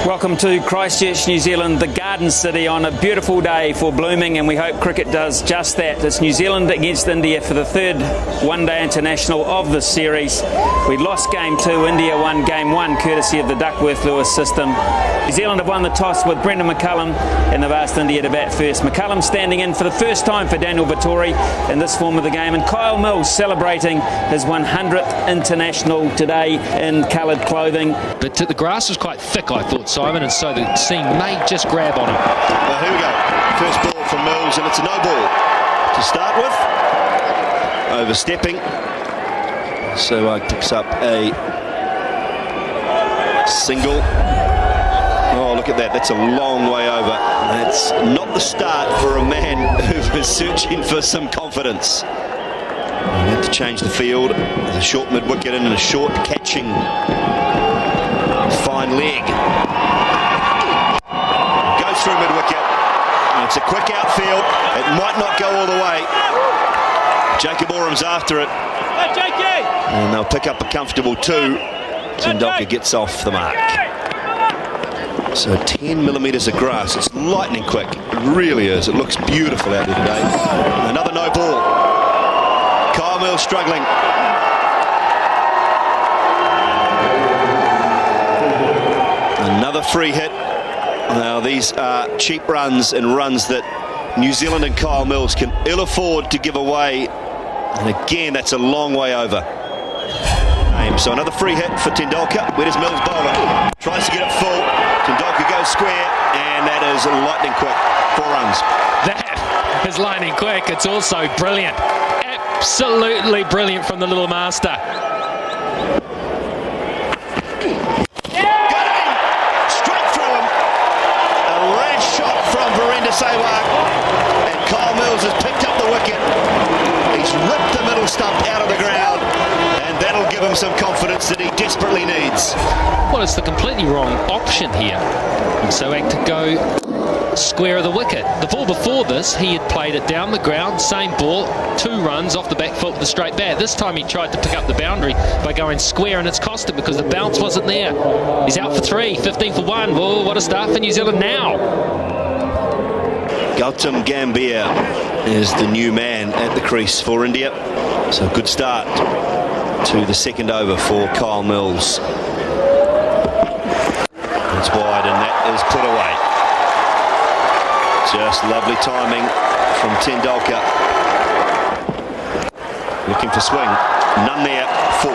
Welcome to Christchurch, New Zealand, the Garden City, on a beautiful day for blooming, and we hope cricket does just that. It's New Zealand against India for the third one-day international of this series. We lost Game 2, India won Game 1 courtesy of the Duckworth-Lewis system. New Zealand have won the toss with Brendan McCullum, and they've asked India to bat first. McCullum standing in for the first time for Daniel Vettori in this form of the game, and Kyle Mills celebrating his 100th international today in coloured clothing. But the grass was quite thick, I thought, Simon, and so the seam may just grab on him. Well, here we go. First ball from Mills, and it's a no ball to start with. Overstepping. So picks up a single. Oh, look at that. That's a long way over. That's not the start for a man who was searching for some confidence. You have to change the field. There's a short mid-wicket and a short catching fine leg. Goes through mid-wicket. It's a quick outfield. It might not go all the way. Jacob Orham's after it. And they'll pick up a comfortable 2. Tendulkar gets off the mark. So 10 millimetres of grass. It's lightning quick. It really is. It looks beautiful out here today. Another no ball. Kyle Mills struggling. Another free hit. Now these are cheap runs and runs that New Zealand and Kyle Mills can ill afford to give away. And again, that's a long way over. So another free hit for Tendulkar. Where does Mills bowl it? Tries to get it full. Tendulkar goes square, and that is lightning quick. 4 runs. That is lightning quick. It's also brilliant. Absolutely brilliant from the little master. Sehwag, and Kyle Mills has picked up the wicket. He's ripped the middle stump out of the ground, and that'll give him some confidence that he desperately needs. Well, it's the completely wrong option here. And so to go square of the wicket. The ball before this, he had played it down the ground, same ball, 2 runs off the back foot with a straight bat. This time he tried to pick up the boundary by going square, and it's cost him because the bounce wasn't there. He's out for 3, 15 for 1. Whoa, what a start for New Zealand now. Gautam Gambhir is the new man at the crease for India. So good start to the second over for Kyle Mills. It's wide, and that is put away. Just lovely timing from Tendulkar. Looking for swing. None there. 4.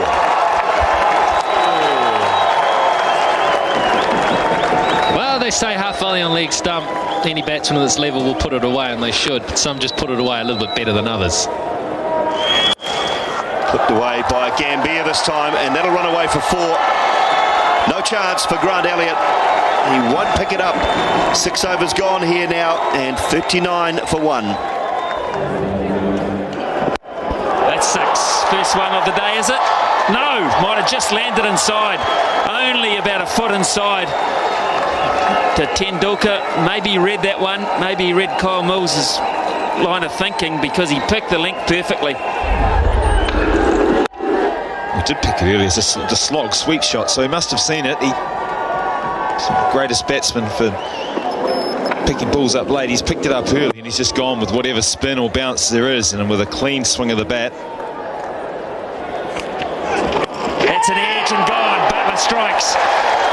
Well, they say half volley on leg stump. Any batsman at this level will put it away, and they should, but some just put it away a little bit better than others. Put away by Gambhir this time, and that'll run away for 4. No chance for Grant Elliott. He won't pick it up. 6 overs gone here now, and 39 for 1. That's 6. First one of the day, is it? No, might have just landed inside. Only about a foot inside to Tendulkar. Maybe he read that one. Maybe he read Kyle Mills' line of thinking, because he picked the link perfectly. He did pick it earlier. It's a slog sweep shot, so he must have seen it. He's the greatest batsman for picking balls up late. He's picked it up early, and he's just gone with whatever spin or bounce there is, and with a clean swing of the bat. That's an edge and gone. Butler strikes.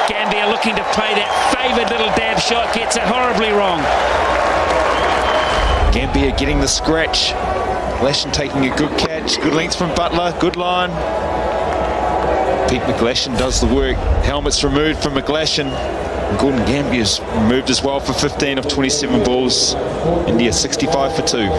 Gambhir looking to play that favoured little dab shot, gets it horribly wrong. Gambhir getting the scratch. McGlashan taking a good catch. Good length from Butler. Good line. Pete McGlashan does the work. Helmet's removed from McGlashan. And Gordon Gambhir's removed as well for 15 of 27 balls. India 65 for 2.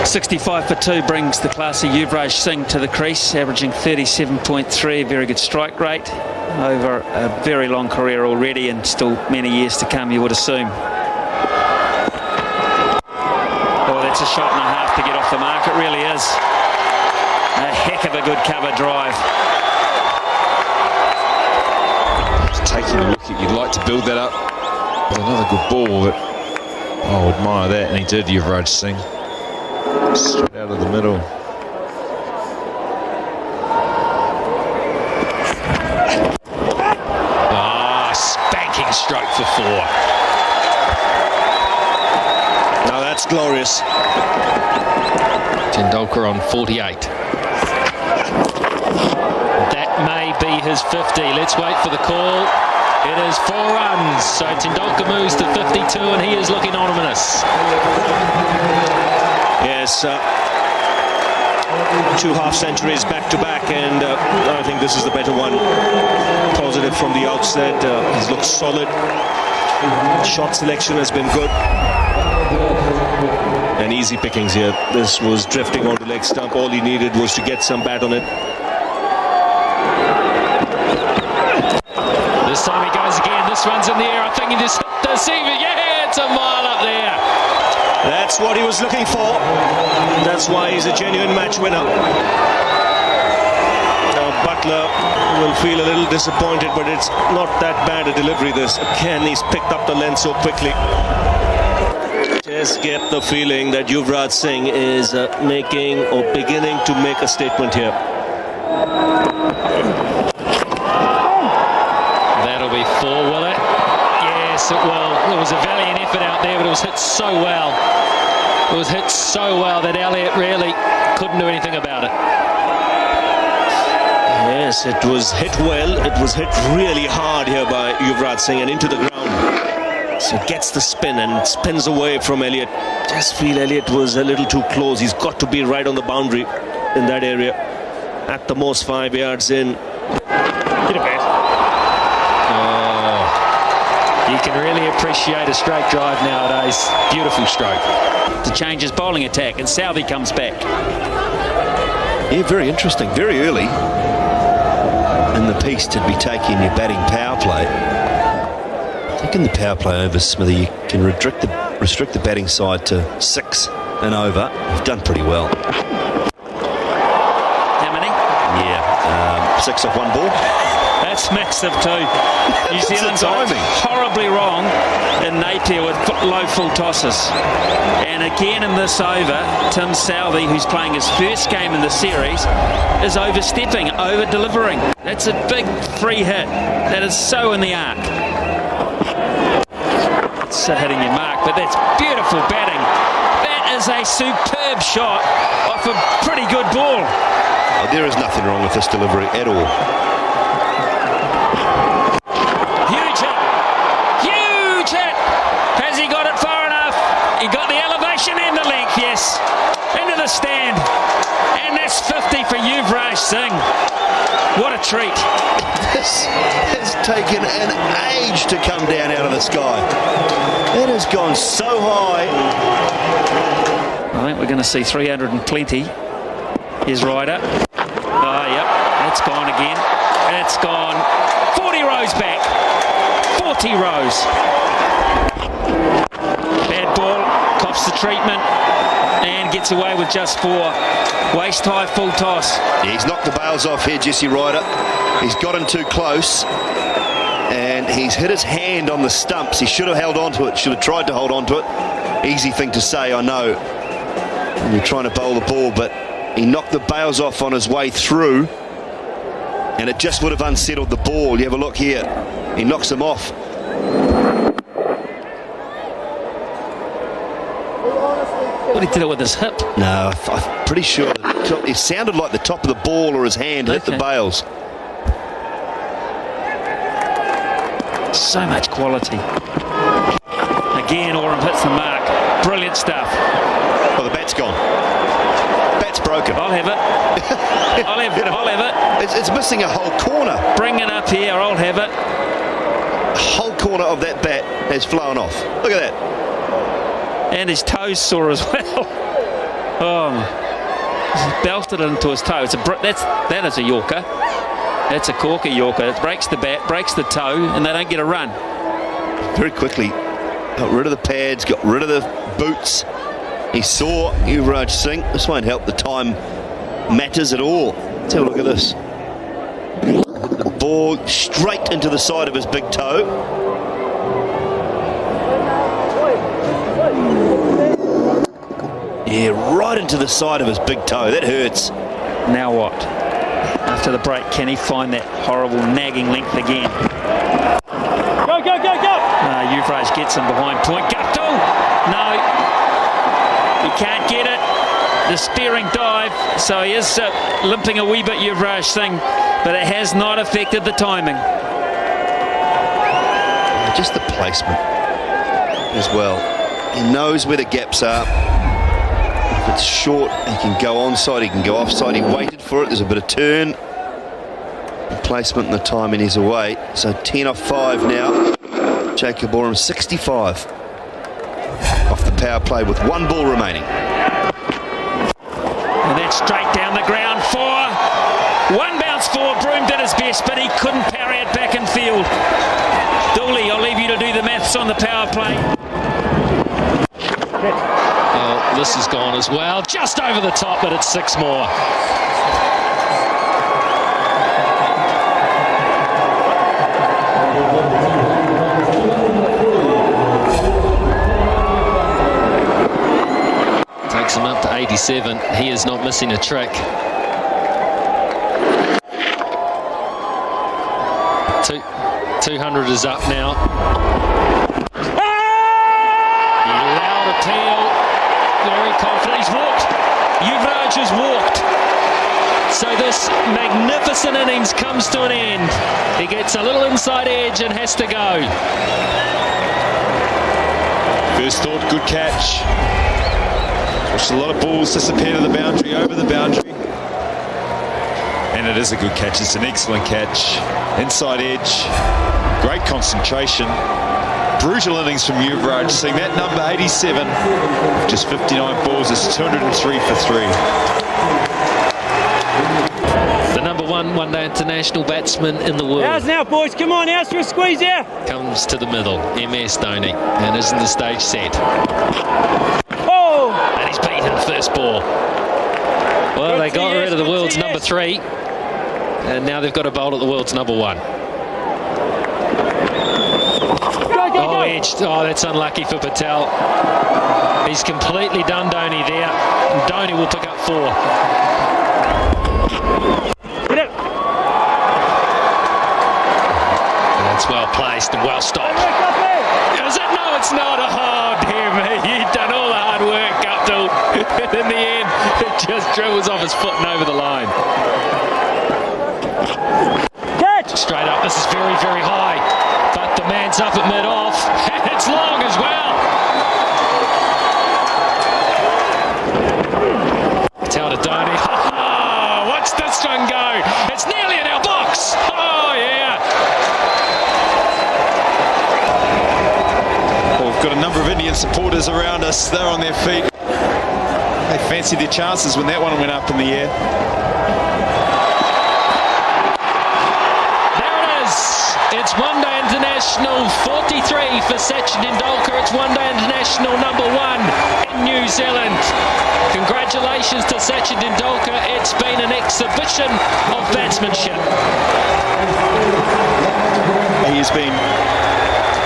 65 for 2 brings the classy Yuvraj Singh to the crease, averaging 37.3, a very good strike rate over a very long career already, and still many years to come, you would assume. Oh, that's a shot and a half to get off the mark. It really is. A heck of a good cover drive. Just taking a look at, you'd like to build that up with another good ball, but I'll admire that, and he did, Yuvraj Singh. Straight out of the middle. dangerous. Tendulkar on 48. That may be his 50. Let's wait for the call. It is 4 runs. So Tendulkar moves to 52 and he is looking ominous. Yes, 2 half-centuries back-to-back, and I think this is the better one. Positive from the outset. He's looked solid. Shot selection has been good. And easy pickings here. This was drifting onto leg stump. All he needed was to get some bat on it. This time he goes again. This one's in the air. I think he just hit the receiver. Yeah, it's a mile up there. That's what he was looking for. That's why he's a genuine match winner. Now Butler will feel a little disappointed, but it's not that bad a delivery this. Again, he's picked up the length so quickly. Just get the feeling that Yuvraj Singh is making or beginning to make a statement here. That'll be 4, will it? Yes, it will. It was a valiant effort out there, but it was hit so well. It was hit so well that Elliott really couldn't do anything about it. Yes, it was hit well. It was hit really hard here by Yuvraj Singh and into the ground. So gets the spin and spins away from Elliott. Just feel Elliott was a little too close. He's got to be right on the boundary in that area. At the most 5 yards in. Hit a bat. Oh, you can really appreciate a straight drive nowadays. Beautiful stroke. To change his bowling attack, and Southey comes back. Yeah, very interesting. Very early in the piece to be taking your batting power play. I think in the power play over, Smithy, you can restrict the batting side to 6 and over. You've done pretty well. How many? Yeah, 6 off 1 ball. That's massive too. New Zealand's timing. Horribly wrong in Napier with low full tosses. And again in this over, Tim Southey, who's playing his first game in the series, is overstepping, over-delivering. That's a big free hit. That is so in the arc. It's hitting your mark, but that's beautiful batting. That is a superb shot off a pretty good ball. Oh, there is nothing wrong with this delivery at all. Huge hit. Huge hit. Has he got it far enough? He got the elevation and the length, yes. Into the stand. And that's 50 for Yuvraj Singh. What a treat. This has taken an age to come down out of the sky. It has gone so high. I think we're going to see 320. Here's Ryder. Oh, yep. It's gone again. It's gone 40 rows back. 40 rows. Bad ball. Cops the treatment. And gets away with just 4. Waist high, full toss. Yeah, he's knocked the bails off here, Jesse Ryder. He's gotten too close. And he's hit his hand on the stumps. He should have held on to it. Should have tried to hold on to it. Easy thing to say, I know. And you're trying to bowl the ball, but he knocked the bails off on his way through. And it just would have unsettled the ball. You have a look here. He knocks him off. What did he do it with his hip? No, I'm pretty sure it sounded like the top of the ball or his hand hit the bails. So much quality. Again, Oram hits the mark. Brilliant stuff. Oh, the bat's gone. Bat's broken. I'll have it. I'll have it. I'll have it. It's missing a whole corner. Bring it up here. I'll have it. A whole corner of that bat has flown off. Look at that. And his toes sore as well. Oh, he's belted it into his toe. That is a Yorker. That's a corker Yorker. It breaks the bat, breaks the toe, and they don't get a run. Very quickly, got rid of the pads, got rid of the boots. He saw Yuvraj Singh. This won't help the time matters at all. Let's have a look at this. The ball straight into the side of his big toe. Yeah, right into the side of his big toe. That hurts. Now what? After the break, can he find that horrible nagging length again? Go, go, go, go! Yuvraj gets him behind point. Guptill! No. He can't get it. The spearing dive, so he is limping a wee bit, Yuvraj Singh, but it has not affected the timing. Just the placement as well. He knows where the gaps are. If it's short, he can go onside, he can go offside. He waited for it. There's a bit of turn. The placement and the timing is away. So 10 off 5 now. Jacob Oram 65 off the power play with 1 ball remaining. And that's straight down the ground for 1 bounce forward. Broome did his best, but he couldn't parry it back in field. Dooley, I'll leave you to do the maths on the power play. Well, this has gone as well. Just over the top, but it's 6 more. Takes him up to 87. He is not missing a trick. 200 is up now. Loud appeal. Very confident. He's walked. Yuvraj has walked. So this magnificent innings comes to an end. He gets a little inside edge and has to go. First thought, good catch. Watched a lot of balls disappear to the boundary, over the boundary. And it is a good catch. It's an excellent catch. Inside edge. Great concentration. Brutal innings from Yuvraj Singh. That number 87, just 59 balls, is 203 for 3. The number 1 one-day international batsman in the world. How's now, boys? Come on, how's your squeeze here? Comes to the middle, MS Dhoni, and isn't the stage set? Oh! And he's beaten first ball. Well, they got rid of the world's number 3, and now they've got a bowl at the world's number 1. Oh, edged. Oh, that's unlucky for Patel. He's completely done Dhoni there. And Dhoni will pick up 4. That's well placed and well stopped. Is it? No, it's not. Oh, dear me. You've done all the hard work, Guptill. In the end, it just dribbles off his foot and over the line. Catch! Straight up. This is very, very high. But the man's up at mid-off. And it's long as well. Tell to Dhoni. Oh, watch this one go. It's nearly in our box. Oh, yeah. Well, we've got a number of Indian supporters around us. They're on their feet. They fancied their chances when that one went up in the air. It's one-day international 43 for Sachin Tendulkar. It's one-day international number 1 in New Zealand. Congratulations to Sachin Tendulkar. It's been an exhibition of batsmanship. He has been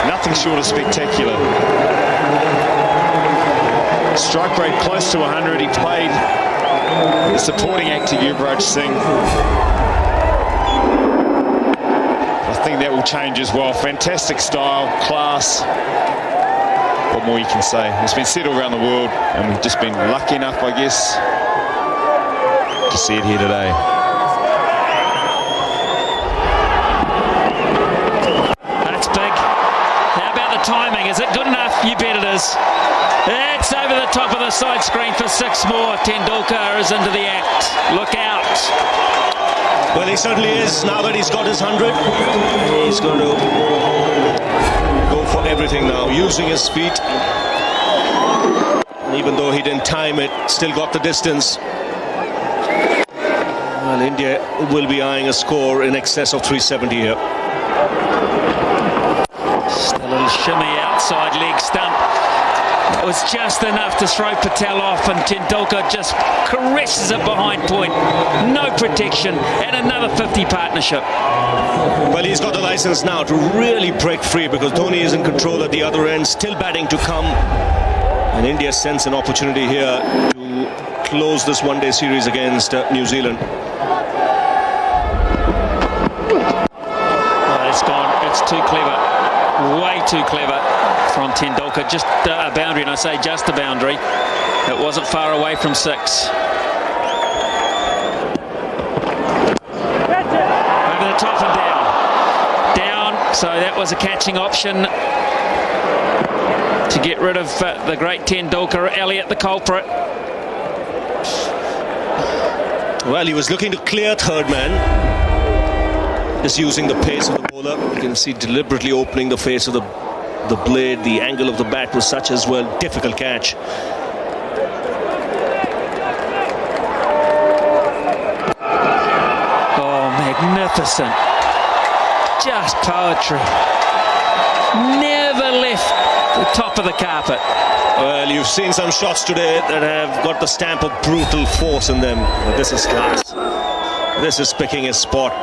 nothing short of spectacular. Strike rate close to 100. He played the supporting act to Yuvraj Singh. I think that will change as well. Fantastic style, class. What more you can say? It's been said all around the world, and we've just been lucky enough, I guess, to see it here today. That's big. How about the timing? Is it good enough? You bet it is. It's over the top of the side screen for 6 more. Tendulkar is into the act. Look out. Well, he certainly is. Now that he's got his 100, he's going to go for everything now, using his feet. And even though he didn't time it, still got the distance. Well, India will be eyeing a score in excess of 370 here. Just a little shimmy outside leg stump. It was just enough to throw Patel off, and Tendulkar just caresses it behind point. No protection, and another 50 partnership. Well, he's got the license now to really break free, because Dhoni is in control at the other end, still batting to come. And India sense an opportunity here to close this one-day series against New Zealand. Oh, it's gone. It's too clever. Way too clever from Tendulkar. Just a boundary, and I say just a boundary. It wasn't far away from 6. Over the top and down. So that was a catching option to get rid of the great Tendulkar. Elliott the culprit. Well, he was looking to clear third man, just using the pace of the bowler. You can see deliberately opening the face of the blade. The angle of the bat was such as well. Difficult catch. Oh, magnificent. Just poetry. Never left the top of the carpet. Well, you've seen some shots today that have got the stamp of brutal force in them. But this is class. This is picking his spot.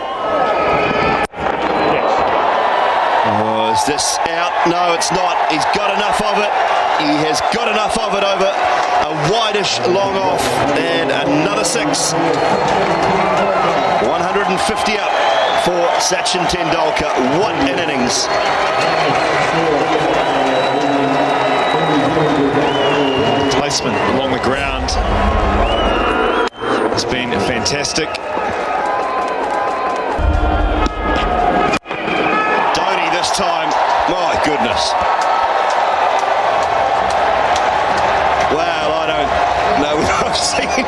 Oh, is this out? No, it's not. He's got enough of it. He has got enough of it over a wideish long off. And another 6. 150 up for Sachin Tendulkar. What an innings. Placement along the ground has been fantastic. Dhoni this time. My goodness. Well, I don't know if I've seen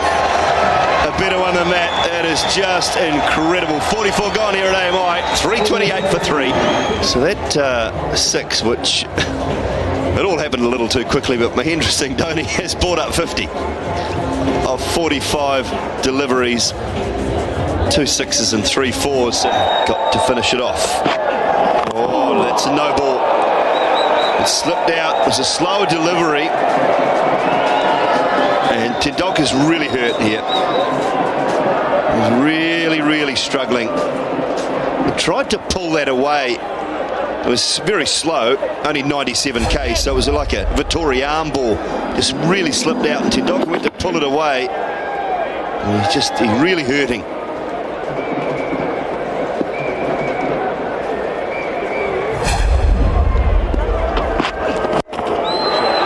a better one than that. That is just incredible. 44 gone here at AMI. 328 for 3. So that 6, which it all happened a little too quickly, but Mahendra Singh Dhoni has brought up 50 of 45 deliveries. 2 6s and 3 4s. Got to finish it off. Oh, that's a no ball. It slipped out. It was a slower delivery. And Tendulkar's really hurt here. He's really struggling. He tried to pull that away. It was very slow, only 97 k's, so it was like a Vittori arm ball. Just really slipped out, and Tendulkar went to pull it away. And he's really hurting.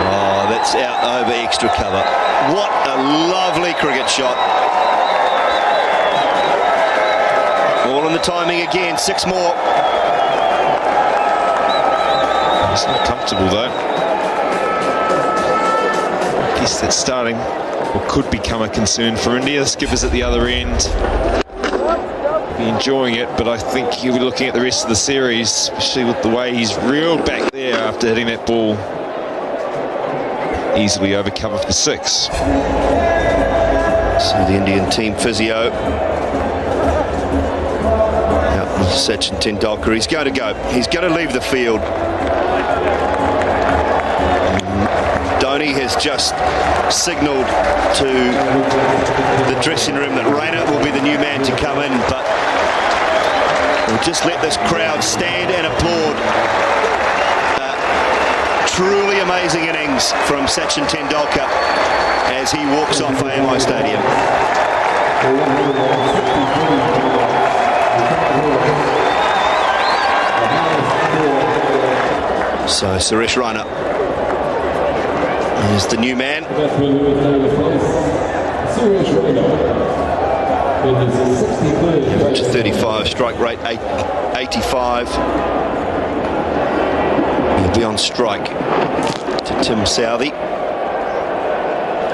Oh, that's out over extra cover. What a lovely cricket shot. All in the timing again, 6 more. It's not comfortable though. I guess that's starting or could become a concern for India. The skipper's at the other end. Be enjoying it, but I think he'll be looking at the rest of the series, especially with the way he's reeled back there after hitting that ball easily over cover for 6. So the Indian team physio out with Sachin Tendulkar. He's going to go. He's going to leave the field. Dhoni has just signalled to the dressing room that Raina will be the new man to come in, but we'll just let this crowd stand and applaud. Truly amazing innings from Sachin Tendulkar as he walks off AMI Stadium. So Suresh Raina is the new man. Average 35, strike rate 85. He'll be on strike to Tim Southey.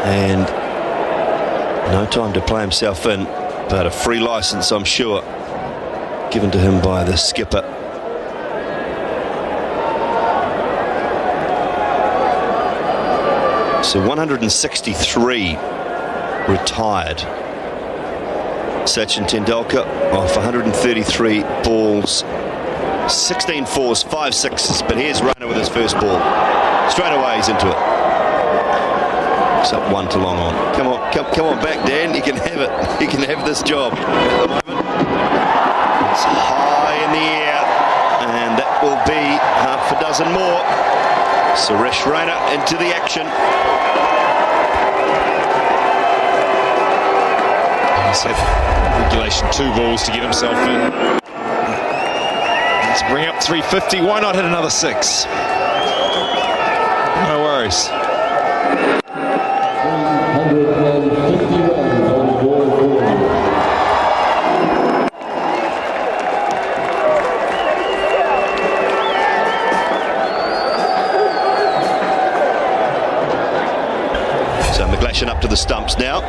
And no time to play himself in, but a free licence, I'm sure, given to him by the skipper. So 163 retired. Sachin Tendulkar off 133 balls, 16 fours, 5 sixes. But here's Raina with his first ball. Straight away he's into it. It's up 1 to long on. Come on back, Dan. You can have it. You can have this job. At the moment, it's high in the air, and that will be half a dozen more. Suresh Raina into the action. He's had regulation 2 balls to get himself in. Let's bring up 350. Why not hit another 6? No worries. So McGlashan up to the stumps now.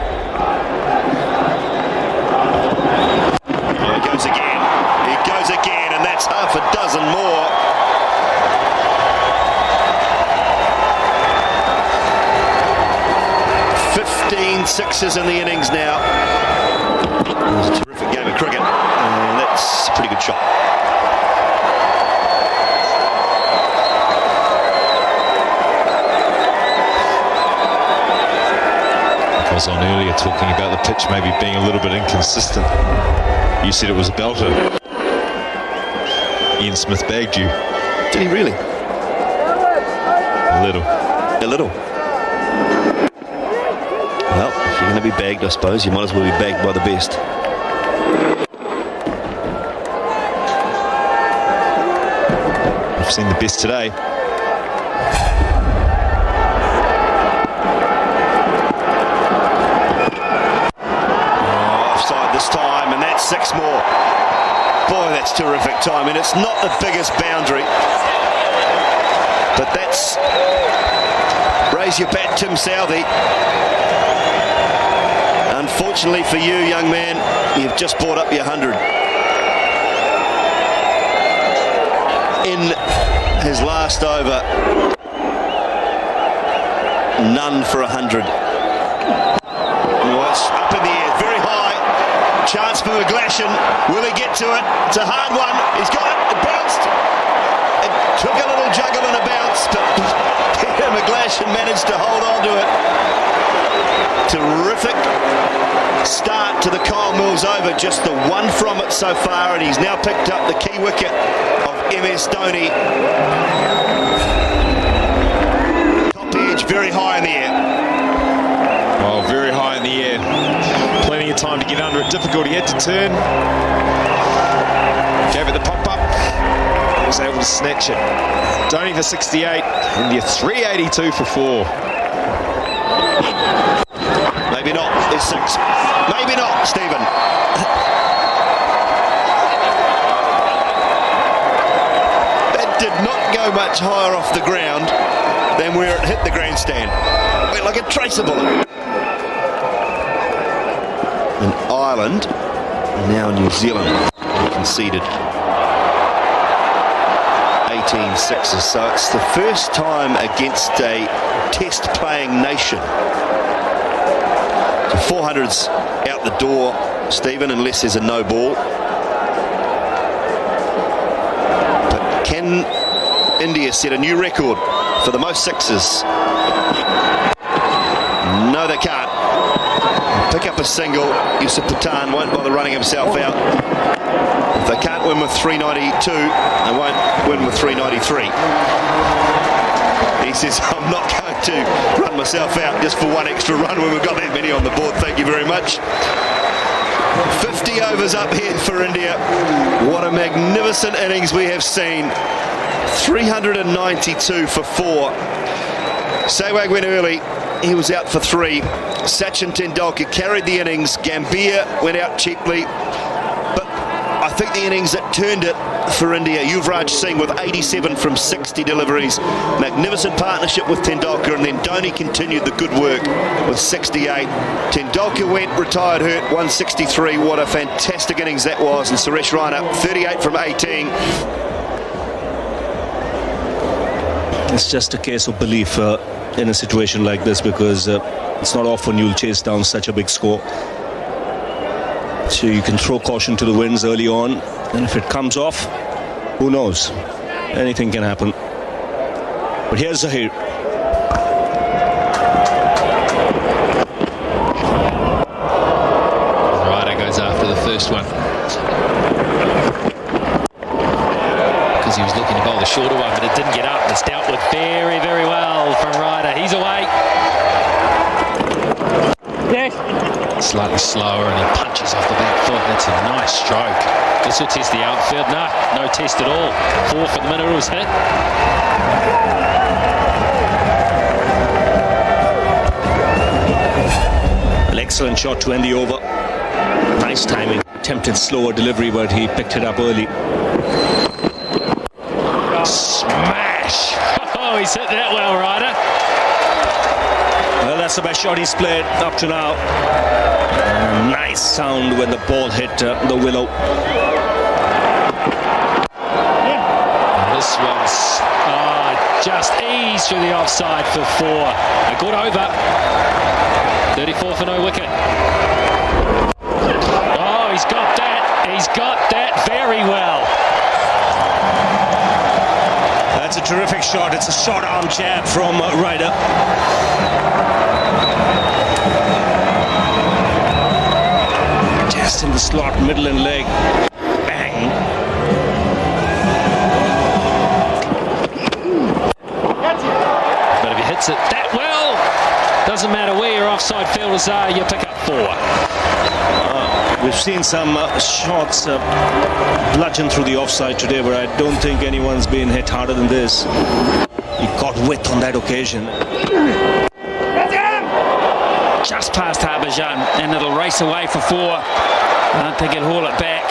Oh, he goes again. He goes again, and that's half a dozen more. Sixes in the innings now. It was a terrific game of cricket, and that's a pretty good shot. I was on earlier talking about the pitch maybe being a little bit inconsistent. You said it was a belter. Ian Smith bagged you. Did he really? A little. A little. Well, if you're going to be bagged, I suppose, you might as well be bagged by the best. I've seen the best today. Oh, offside this time, and that's 6 more. Boy, that's terrific timing. It's not the biggest boundary, but that's... Raise your bat, Tim Southey. Unfortunately for you, young man, you've just brought up your 100. In his last over, none for 100. Oh, it's up in the air, very high. Chance for McGlashan. Will he get to it? It's a hard one. He's got it. It bounced. It took a little juggle and a bounce, but Peter McGlashan managed to hold on to it. Terrific start to the Kyle Mills over, just the one from it so far, and he's now picked up the key wicket of MS Dhoni. Top edge, very high in the air. Oh, very high in the air. Plenty of time to get under it. Difficult, he had to turn. Gave it the pop-up. Was able to snatch it. Dhoni for 68. India 382 for 4. Maybe not. There's 6. Maybe not, Stephen. That did not go much higher off the ground than where it hit the grandstand. Went like a tracer bullet. And Ireland, now New Zealand, conceded 18 sixes. So it's the first time against a test-playing nation. 400's out the door, Stephen, unless there's a no ball. But can India set a new record for the most sixes? No, they can't. Pick up a single. Yusuf Pathan won't bother running himself out. If they can't win with 392, they won't win with 393. He says, I'm not going to run myself out just for one extra run when we've got that many on the board. Thank you very much. 50 overs up here for India. What a magnificent innings we have seen. 392 for 4. Sehwag went early. He was out for 3. Sachin Tendulkar carried the innings. Gambhir went out cheaply. But I think the innings that turned it for India, Yuvraj Singh with 87 from 60 deliveries. Magnificent partnership with Tendulkar, and then Dhoni continued the good work with 68. Tendulkar went, retired hurt, 163. What a fantastic innings that was. And Suresh Raina, 38 from 18. It's just a case of belief in a situation like this, because it's not often you'll chase down such a big score. So you can throw caution to the winds early on, and if it comes off, who knows? Anything can happen. But here's Zahir. Ryder goes after the first one, because he was looking to bowl the shorter one, but it didn't get up. It's dealt with very, very well from Ryder. He's away. Yes. Slightly slower, and he punches off the back foot. That's a nice stroke. This will test the outfield. No test at all. 4 for the Minerals hit. An excellent shot to end the over. Nice timing. Attempted slower delivery, but he picked it up early. Smash! Oh, he's hit that well, Ryder. Well, that's the best shot he's played up to now. Nice sound when the ball hit the willow. This one's just eased through the offside for 4. A good over. 34 for no wicket. Oh, he's got that. He's got that very well. That's a terrific shot. It's a short arm jab from Ryder. Just in the slot, middle and leg. Bang. But if he hits it that well, doesn't matter where your offside fielders are, you pick up 4. We've seen some shots bludgeon through the offside today, but I don't think anyone's been hit harder than this. He got width on that occasion. Just past Harbhajan, and it'll race away for 4. I don't think he'll haul it back.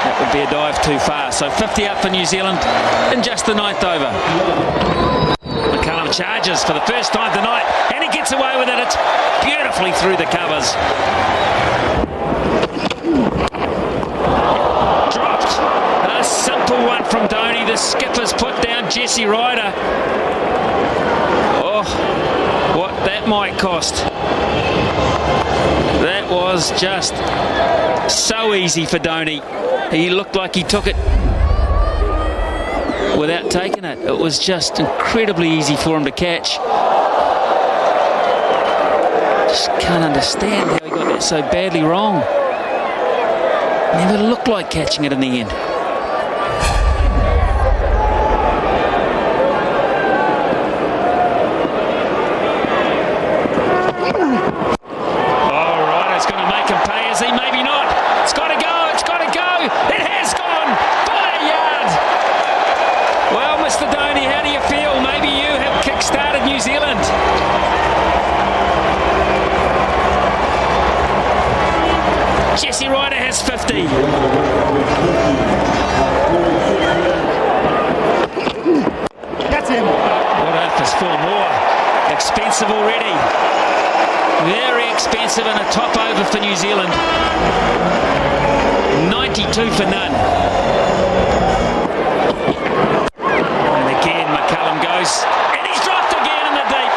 That would be a dive too far. So 50 up for New Zealand in just the 9th over. McCullum charges for the first time tonight, and he gets away with it. It's beautifully through the covers. Dropped. A simple one from Dhoni. The skipper's put down Jesse Ryder. Oh, what that might cost. That was just so easy for Dhoni. He looked like he took it without taking it. It was just incredibly easy for him to catch. Just can't understand how he got that so badly wrong. Never looked like catching it in the end. Jesse Ryder has 50. That's him. What if there's 4 more? Expensive already. Very expensive and a top over for New Zealand. 92 for none. And again McCullum goes. And he's dropped again in the deep.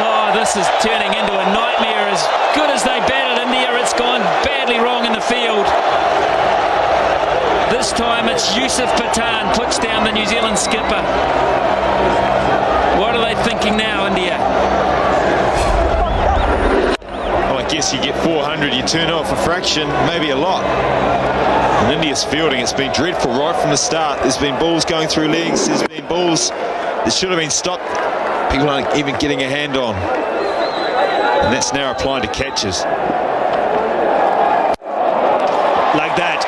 Oh, this is turning into a nightmare. As good as they batted India, it's gone badly wrong in the field. This time it's Yusuf Pathan puts down the New Zealand skipper. What are they thinking now, India? Well, I guess you get 400, you turn off a fraction, maybe a lot. And India's fielding, it's been dreadful right from the start. There's been balls going through legs, there's been balls that should have been stopped. People aren't even getting a hand on. And that's now applying to catches. Like that.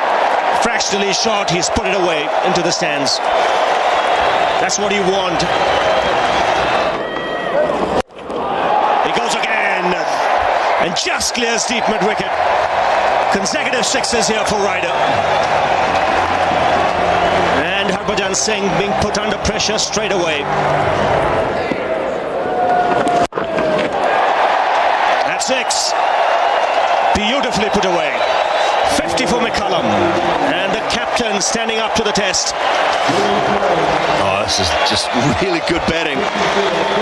Fractionally short, he's put it away into the stands. That's what you want. He goes again. And just clears deep mid-wicket. Consecutive 6s here for Ryder. And Harbhajan Singh being put under pressure straight away. That's 6. Beautifully put away. 50 for McCullum. And the captain standing up to the test. Oh, this is just really good batting.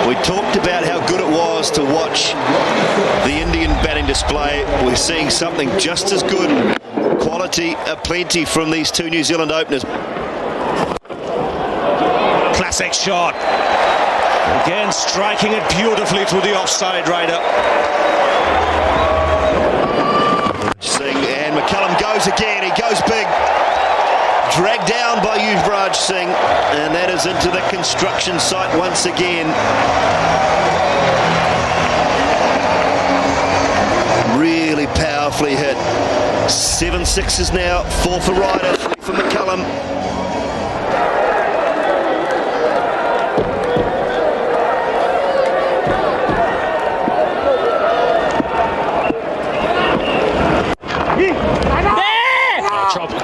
We talked about how good it was to watch the Indian batting display. We're seeing something just as good. Quality plenty from these 2 New Zealand openers. Classic shot. Again, striking it beautifully through the offside Ryder. Singh, and McCullum goes again. He goes big. Dragged down by Yuvraj Singh, and that is into the construction site once again. really powerfully hit. 7 sixes now, 4 for Ryder, 3 for McCullum.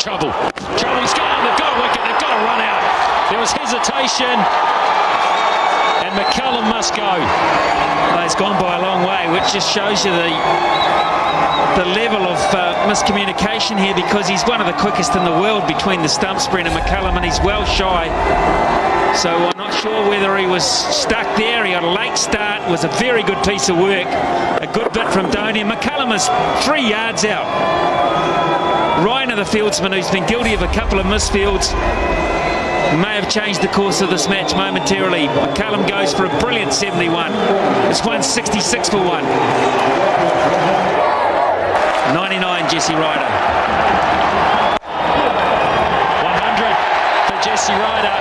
Trouble. He's gone. They've got a wicket. They've got to run out. There was hesitation, and McCullum must go. Well, he's gone by a long way, which just shows you the level of miscommunication here, because he's one of the quickest in the world between the stumps, Brendan McCullum, and he's well shy. So I'm not sure whether he was stuck there. He got a late start. It was a very good piece of work. A good bit from Donny. McCullum is 3 yards out. Ryan, the fieldsman, who's been guilty of a couple of misfields, may have changed the course of this match momentarily. McCullum goes for a brilliant 71. It's 166 for 1. 99, Jesse Ryder. 100 for Jesse Ryder.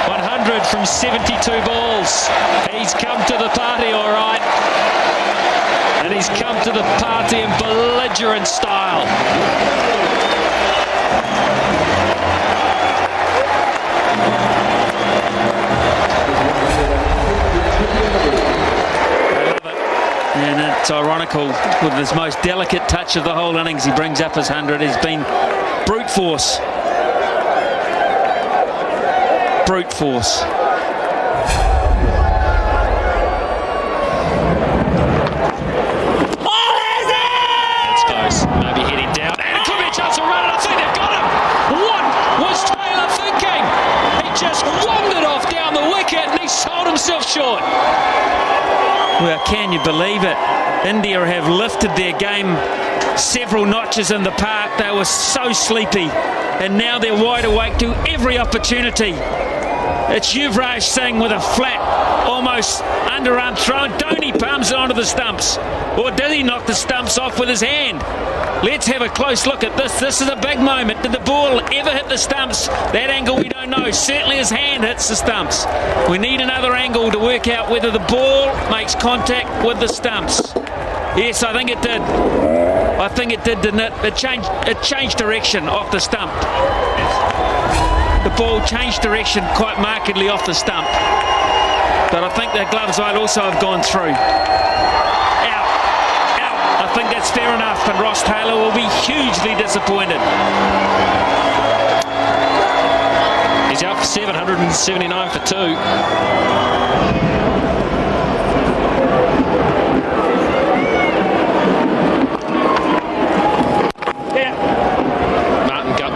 100 from 72 balls. He's come to the party, all right. And he's come to the party in belligerent style. And it's ironical, with his most delicate touch of the whole innings, he brings up his 100. He's been brute force. Brute force. That's close. Maybe heading down. And it could be a chance to run, and I think they've got him. What was Taylor thinking? He just wandered off down the wicket, and he sold himself short. Well, can you believe it? India have lifted their game several notches in the park. They were so sleepy, and now they're wide awake to every opportunity. It's Yuvraj Singh with a flat, almost underarm throw. Dhoni palms it onto the stumps. Or did he knock the stumps off with his hand? Let's have a close look at this. This is a big moment. Did the ball ever hit the stumps? That angle we don't know. Certainly his hand hits the stumps. We need another angle to work out whether the ball makes contact with the stumps. Yes, I think it did. I think it did, didn't it? It changed direction off the stump. The ball changed direction quite markedly off the stump. But I think the gloves might also have gone through. Out. I think that's fair enough, and Ross Taylor will be hugely disappointed. He's out for 779 for 2.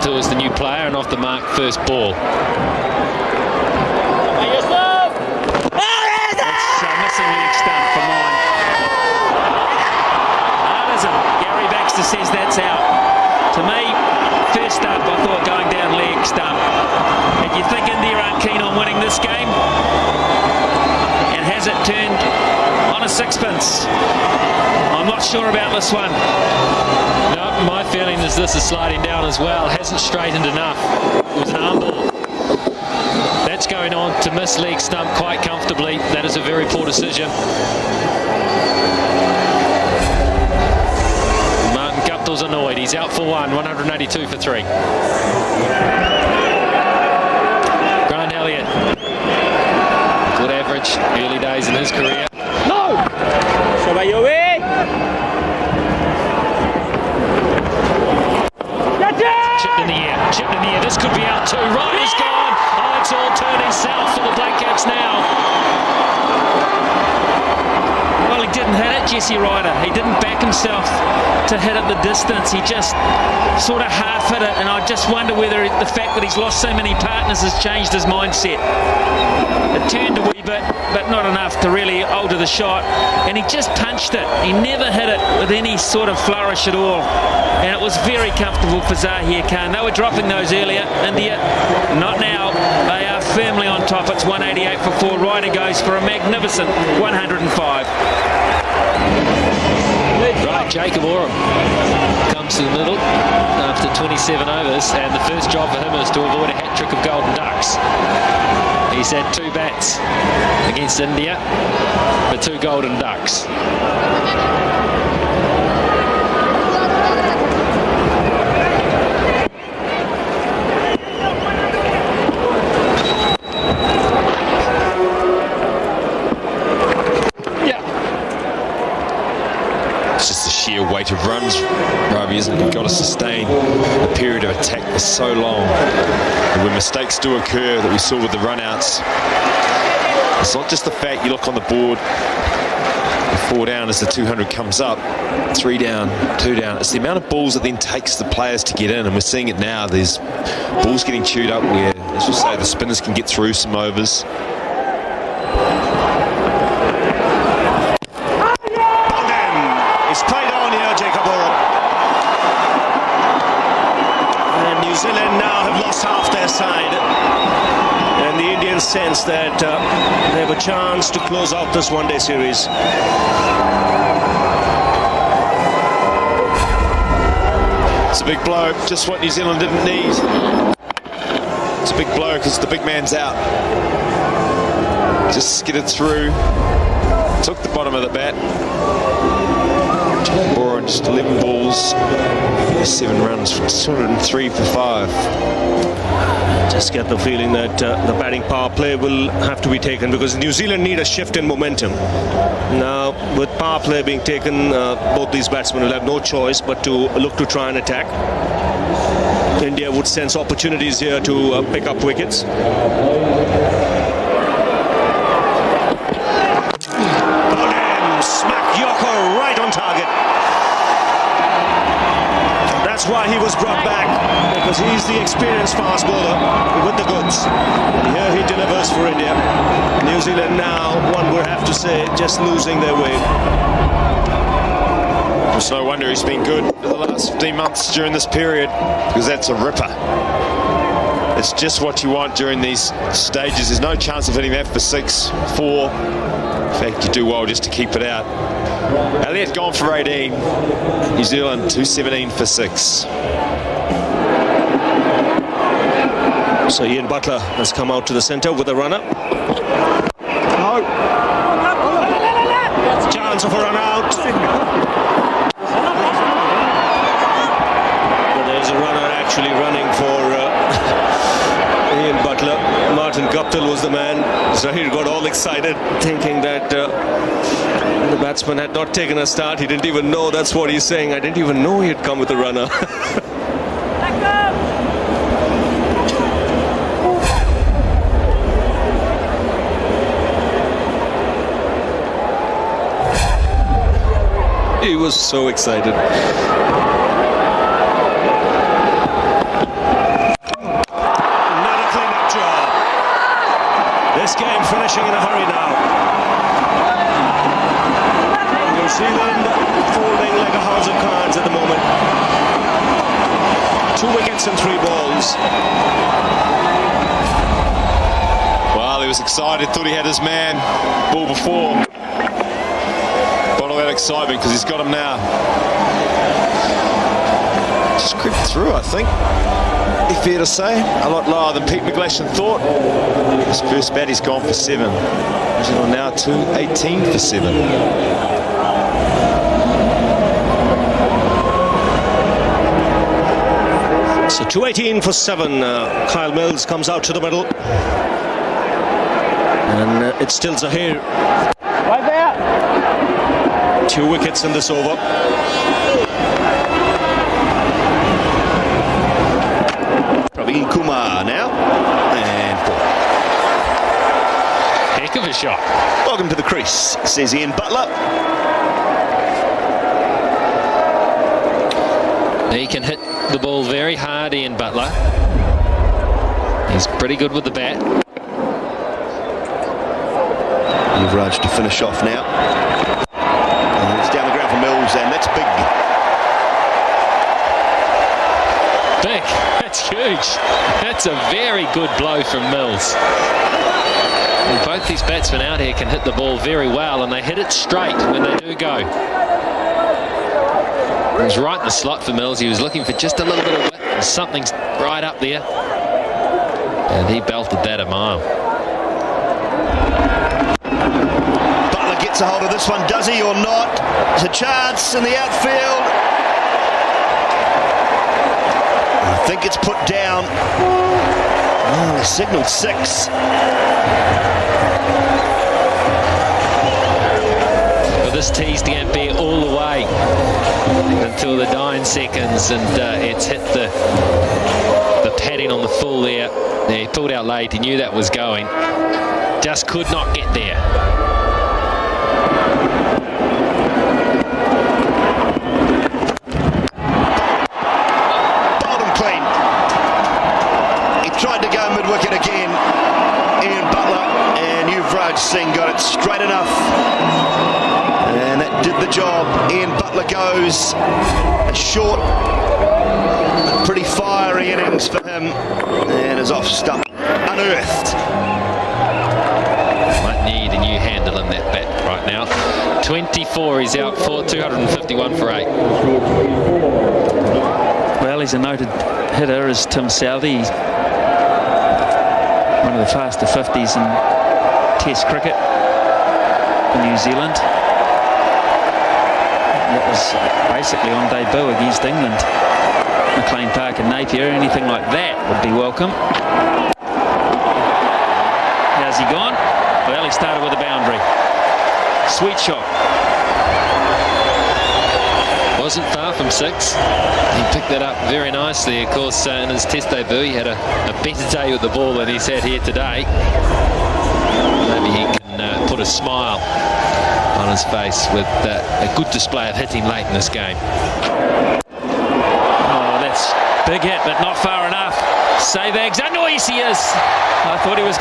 Is the new player, and off the mark first ball. It's missing leg stump for mine. Gary Baxter says that's out. To me, first up, I thought going down leg stump. If you think India aren't keen on winning this game, and has it turned on a sixpence? I'm not sure about this one. No, my feeling is this is sliding down as well. Hasn't straightened enough. It was an arm ball. That's going on to miss leg stump quite comfortably. That is a very poor decision. Martin Guptill's annoyed. He's out for 1, 182 for 3. Grant Elliott. Good average, early days in his career. No! Se va a llover! Chipped in the air. This could be out too. Ryder's gone. Oh, it's all turning south for the Black Caps now. Well, he didn't hit it, Jesse Ryder. He didn't back himself to hit it the distance. He just sort of half hit it, and I just wonder whether the fact that he's lost so many partners has changed his mindset. It turned a wee bit, but not enough to really alter the shot, and he just punched it. He never hit it with any sort of flourish at all, and it was very comfortable for Zahir Khan. They were dropping those earlier. India, not now. They are firmly on top. It's 188 for 4. Ryder goes for a magnificent 105. Right, Jacob Oram comes to the middle after 27 overs, and the first job for him is to avoid a hat-trick of golden ducks. He's had 2 bats against India for 2 golden ducks. just the sheer weight of runs, Ravi, isn't it? You've got to sustain a period of attack for so long. And when mistakes do occur that we saw with the run-outs, it's not just the fact you look on the board, 4 down as the 200 comes up, 3 down, 2 down. It's the amount of balls that then takes the players to get in, and we're seeing it now. There's balls getting chewed up where, as you say, the spinners can get through some overs. It's played on here, Jacob Oram. And New Zealand now have lost half their side. And the Indians sense that they have a chance to close out this one-day series. It's a big blow, just what New Zealand didn't need. It's a big blow because the big man's out. Just skidded through, took the bottom of the bat. Boran just 11 balls, 7 runs, 203 for 5. Just get the feeling that the batting power play will have to be taken because New Zealand need a shift in momentum. Now, with power play being taken, both these batsmen will have no choice but to look to try and attack. India would sense opportunities here to pick up wickets. Smack Yorker right on target. That's why he was brought back, because he's the experienced fast bowler with the goods. And here he delivers for India. New Zealand now, one would have to say, just losing their way. It's no wonder he's been good for the last 15 months during this period, because that's a ripper. It's just what you want during these stages. There's no chance of hitting that for 6, 4. In fact, you do well just to keep it out. Elliott gone for 18. New Zealand 217 for 6. So Ian Butler has come out to the centre with a runner. Chance of a run out. But there's a runner actually running for Ian Butler. Martin Guptill was the man. Zahir got all excited, thinking that the batsman had not taken a start. He didn't even know. That's what he's saying. I didn't even know he had come with a runner. He was so excited. Another clean-up job. This game finishing in a hurry now. New Zealand folding like a house of cards at the moment. 2 wickets and 3 balls. Well, he was excited, thought he had his man. Ball before. Bottle that excitement because he's got him now. Just crept through, I think. Be fair to say. A lot lower than Pete McGlashan thought. His first bat, he's gone for 7. He's on now 218 for 7. So 218 for 7. Kyle Mills comes out to the middle. And it's still Zahir. Right there. 2 wickets in this over. Praveen Kumar now. And 4. Heck of a shot. Welcome to the crease, says Ian Butler. He can hit the ball very hard, Ian Butler. He's pretty good with the bat. Yuvraj to finish off now. And it's down the ground for Mills, and that's big. Big. That's huge. That's a very good blow from Mills. And both these batsmen out here can hit the ball very well, and they hit it straight when they do go. He was right in the slot for Mills. He was looking for just a little bit of width, and something's right up there. And he belted that a mile. Butler gets a hold of this one, does he or not? There's a chance in the outfield. I think it's put down. Oh, they signalled 6. Well, this teased Gambia all the way. until the dying seconds, and it's hit the padding on the full there. He pulled out late. He knew that was going. Just could not get there. Bowled him clean. He tried to go mid-wicket again. Ian Butler and Yuvraj Singh got it straight enough. And that did the job. Ian Butler goes a short, a pretty fiery innings for him, and is off stump, unearthed. Might need a new handle in that bat right now. 24 he's out for, 251 for 8. Well, he's a noted hitter, is Tim Southee. One of the faster 50s in Test cricket for New Zealand. That was basically on debut against England. McLean Park and Napier, anything like that would be welcome. How's he gone? Well, he started with a boundary. Sweet shot. Wasn't far from 6. He picked that up very nicely. Of course, in his Test debut, he had a better day with the ball than he's had here today. Maybe he can put a smile on his face with a good display of hitting late in this game. Oh, that's big hit, but not far enough. Sehwag's, oh, yes, he is. I thought he was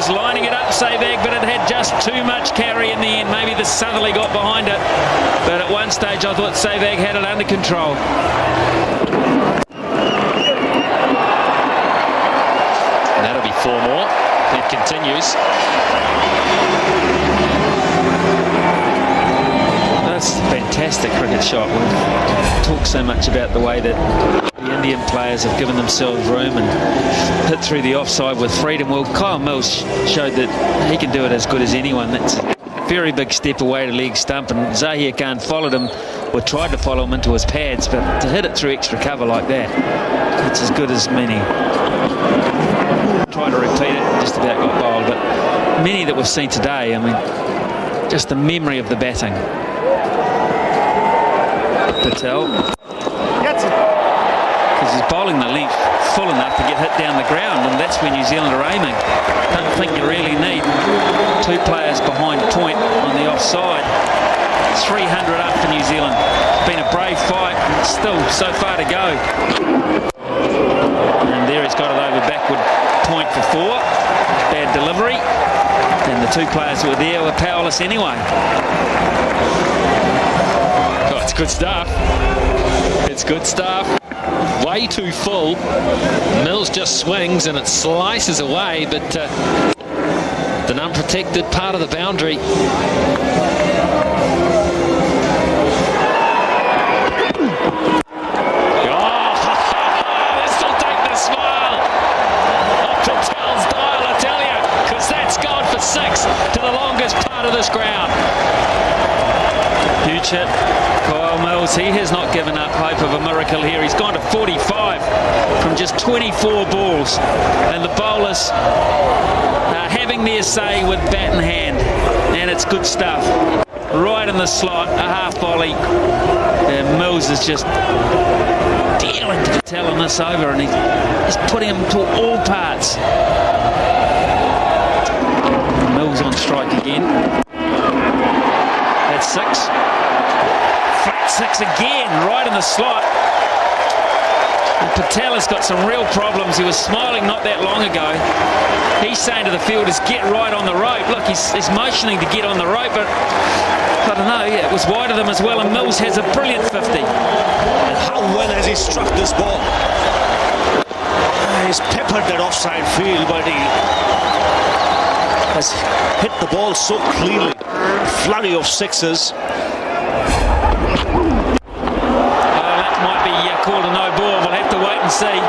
lining it up, Sehwag, but it had just too much carry in the end. Maybe the southerly got behind it, but at one stage I thought Sehwag had it under control. And that'll be 4 more. It continues. That's a fantastic cricket shot. We've talked so much about the way that the Indian players have given themselves room and hit through the offside with freedom. Well, Kyle Mills showed that he can do it as good as anyone. That's a very big step away to leg stump, and Zahir Khan followed him, or tried to follow him into his pads, but to hit it through extra cover like that, it's as good as many. Tried to repeat it, just about got bowled, but many that we've seen today, I mean, just the memory of the batting. Patel, because he's bowling the length full enough to get hit down the ground, and that's where New Zealand are aiming. Don't think you really need 2 players behind point on the offside. 300 up for New Zealand. It's been a brave fight, still so far to go. And there he's got it over backward point for 4. Bad delivery, and the 2 players who were there were powerless anyway. Oh, it's good stuff. It's good stuff. Way too full. Mills just swings and it slices away, but an unprotected part of the boundary. They're still taking a smile off Patel's dial, I tell you, because that's gone for 6 to the longest part of this ground. Huge hit. Kyle Mills, he has not given up hope of a miracle here. He's gone to 45 from just 24 balls. And the bowlers are having their say with bat in hand. And it's good stuff. Right in the slot, a half volley. And Mills is just dealing to Patel on this over, and he's putting him to all parts. Mills on strike again. That's 6. Flat 6 again, right in the slot. And Patel has got some real problems. He was smiling not that long ago. He's saying to the fielders, get right on the rope. Look, he's motioning to get on the rope, but I don't know, yeah, it was wide of them as well, and Mills has a brilliant 50. And how well has he struck this ball? He's peppered that offside field, but he has hit the ball so cleanly. Flurry of 6s. That might be called a no ball. We'll have to wait and see.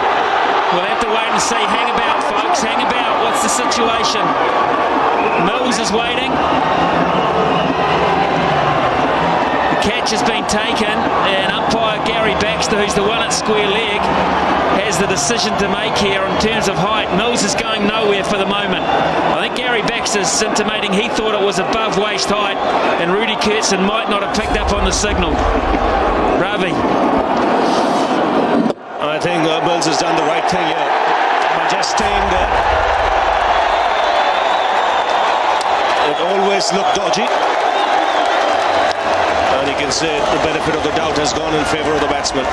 We'll have to wait and see. Hang about, folks. Hang about. What's the situation? Mills is waiting. The catch has been taken, and umpire Gary Baxter, who's the one at square leg, has the decision to make here in terms of height. Mills is going nowhere for the moment. I think Gary Baxter's intimating he thought it was above waist height, and Rudy Kurtzen might not have picked up on the signal. Ravi. Mills has done the right thing here by just staying there. It always looked dodgy. And you can say the benefit of the doubt has gone in favour of the batsman.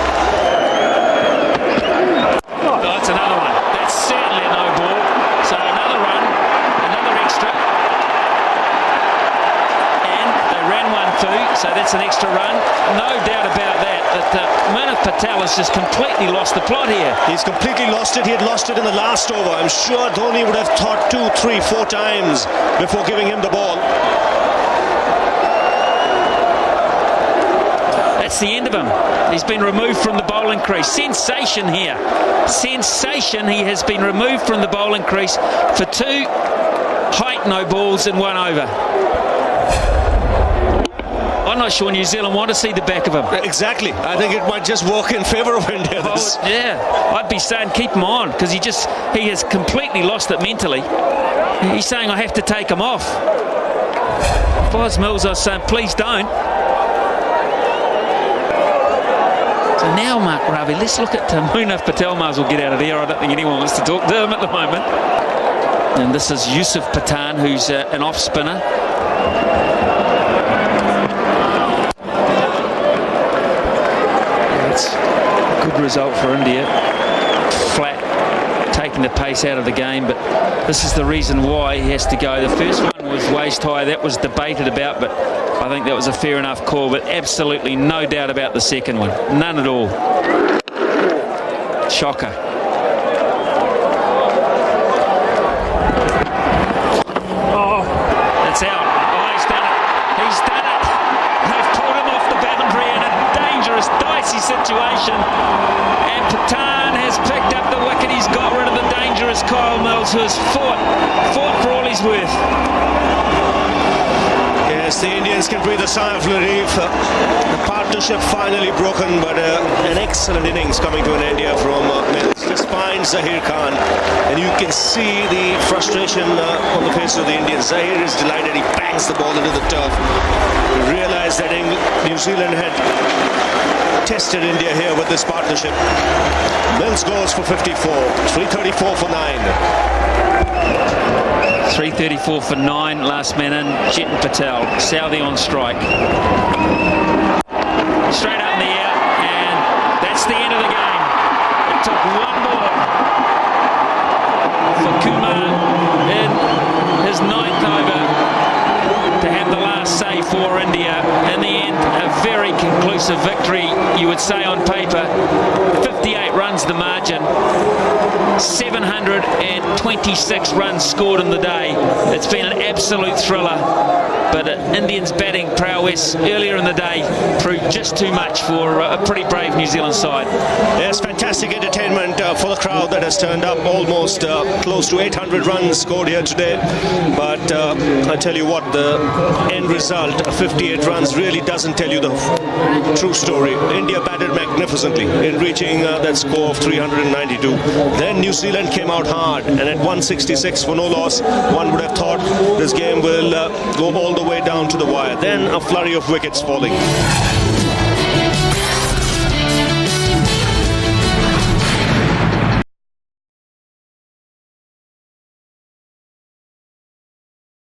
Oh, that's another one. That's certainly a no ball. So another run, another extra. And they ran one through, so that's an extra run. No doubt about that. That Manav Patel has just completely lost the plot here. He's completely lost it. He had lost it in the last over. I'm sure Dhoni would have thought 2, 3, 4 times before giving him the ball. That's the end of him. He's been removed from the bowling crease. Sensation here. Sensation. He has been removed from the bowling crease for 2 height no balls in 1 over. I'm not sure New Zealand want to see the back of him. Exactly. I think it might just work in favour of India. Yeah, I'd be saying keep him on, because he has completely lost it mentally. He's saying I have to take him off. If I was Mills, I was saying please don't. So now, Mark Ravi, let's look at Manav Patel. Might as well get out of there. I don't think anyone wants to talk to him at the moment. And this is Yusuf Pathan, who's an off spinner. Good result for India. Flat, taking the pace out of the game, but this is the reason why he has to go. The first one was waist high. That was debated about, but I think that was a fair enough call. But absolutely no doubt about the second one. None at all. Shocker. Oh, that's out. Oh, he's done it. He's done it. They've pulled him off the boundary in a dangerous, dicey situation. And Pathan has picked up the wicket. He's got rid of the dangerous Kyle Mills, who has fought for all he's worth. Yes, the Indians can breathe a sigh of relief. The partnership finally broken, but an excellent innings coming to an India from Mills. Just finds Zahir Khan, and you can see the frustration on the face of the Indians. Zahir is delighted. He bangs the ball into the turf. He realised that New Zealand had tested India here with this partnership. Mills goes for 54, 334 for 9. 334 for 9, last man in, Chetan Patel. Southee on strike. Straight up in the air, and that's the end of the game. It took one more for Kumar in his 9th over to have the last say for India. In the end, a very conclusive victory, you would say on paper. 58 runs the margin. 726 runs scored in the day. It's been an absolute thriller, but Indians' batting prowess earlier in the day proved just too much for a pretty brave New Zealand side. Yes, fantastic entertainment for the crowd that has turned up. Almost close to 800 runs scored here today, but I tell you what, the end result of 58 runs really doesn't tell you the true story. India batted magnificently in reaching that score of 392. Then New Zealand came out hard, and at 166 for no loss, one would have thought this game will go all the way down to the wire. Then a flurry of wickets falling.